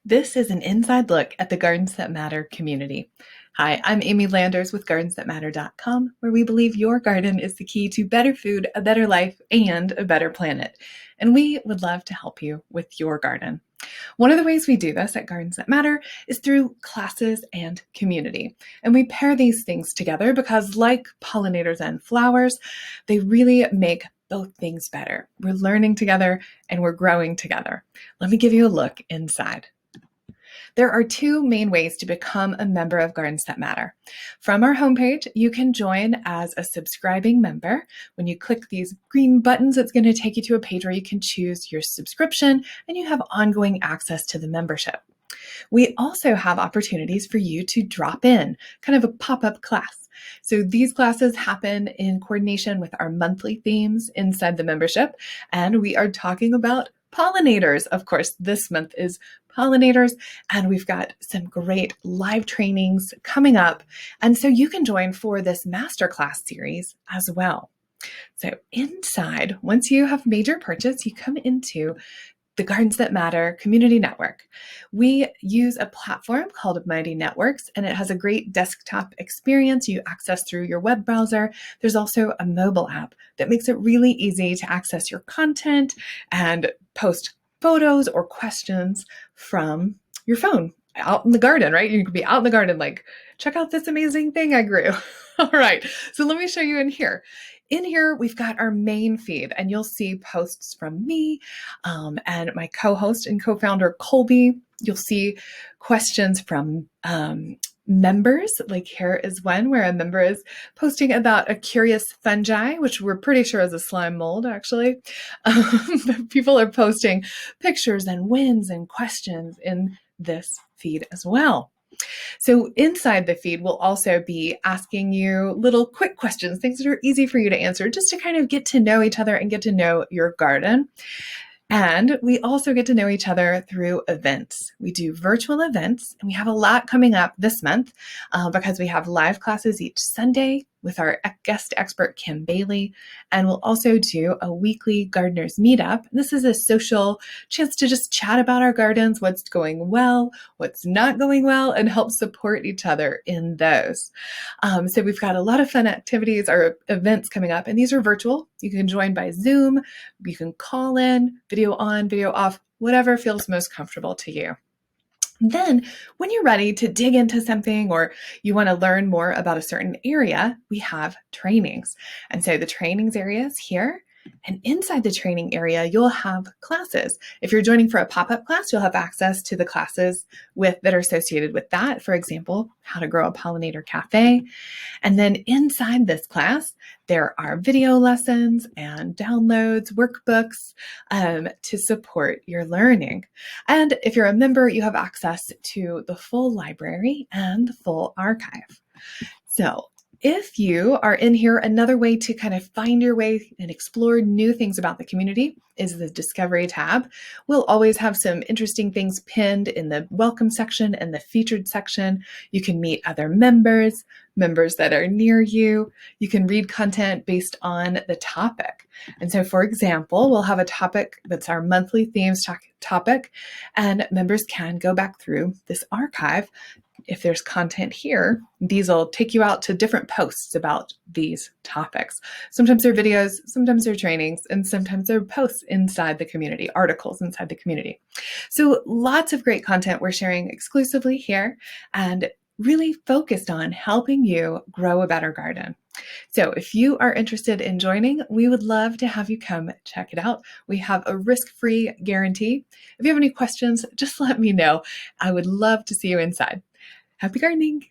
This is an inside look at the Gardens That Matter community. Hi, I'm Amy Landers with GardensThatMatter.com, where we believe your garden is the key to better food, a better life, and a better planet. And we would love to help you with your garden. One of the ways we do this at Gardens That Matter is through classes and community. And we pair these things together because, like pollinators and flowers, they really make both things better. We're learning together and we're growing together. Let me give you a look inside. There are two main ways to become a member of Gardens That Matter. From our homepage, you can join as a subscribing member. When you click these green buttons, it's going to take you to a page where you can choose your subscription and you have ongoing access to the membership. We also have opportunities for you to drop in, kind of a pop-up class. So these classes happen in coordination with our monthly themes inside the membership, and we are talking about pollinators. Of course, this month is pollinators, and we've got some great live trainings coming up. And so you can join for this masterclass series as well. So inside, once you have made your purchase, you come into the Gardens That Matter Community Network. We use a platform called Mighty Networks, and it has a great desktop experience you access through your web browser. There's also a mobile app that makes it really easy to access your content and post photos or questions from your phone out in the garden, right? You could be out in the garden like, check out this amazing thing I grew. All right, so let me show you in here. In here, we've got our main feed, and you'll see posts from me and my co-host and co-founder, Colby. You'll see questions from members, like here is one where a member is posting about a curious fungi, which we're pretty sure is a slime mold, actually. People are posting pictures and wins and questions in this feed as well. So inside the feed, we'll also be asking you little quick questions, things that are easy for you to answer, just to kind of get to know each other and get to know your garden. And we also get to know each other through events. We do virtual events, and we have a lot coming up this month because we have live classes each Sunday with our guest expert, Kim Bailey. And we'll also do a weekly gardeners meetup. This is a social chance to just chat about our gardens, what's going well, what's not going well, and help support each other in those. So we've got a lot of fun activities or events coming up, and these are virtual. You can join by Zoom, you can call in, video on, video off, whatever feels most comfortable to you. Then, when you're ready to dig into something or you want to learn more about a certain area, we have trainings. And so the trainings area is here. And inside the training area, you'll have classes. If you're joining for a pop-up class, you'll have access to the classes that are associated with that. For example, how to grow a pollinator cafe. And then inside this class, there are video lessons and downloads, workbooks to support your learning. And if you're a member, you have access to the full library and the full archive. So if you are in here, another way to kind of find your way and explore new things about the community is the Discovery tab. We'll always have some interesting things pinned in the welcome section and the featured section. You can meet other members that are near you. You can read content based on the topic. And so, for example, we'll have a topic that's our monthly themes topic, and members can go back through this archive. If there's content here, these will take you out to different posts about these topics. Sometimes they're videos, sometimes they're trainings, and sometimes they're posts inside the community, articles inside the community. So lots of great content we're sharing exclusively here and really focused on helping you grow a better garden. So if you are interested in joining, we would love to have you come check it out. We have a risk-free guarantee. If you have any questions, just let me know. I would love to see you inside. Happy gardening!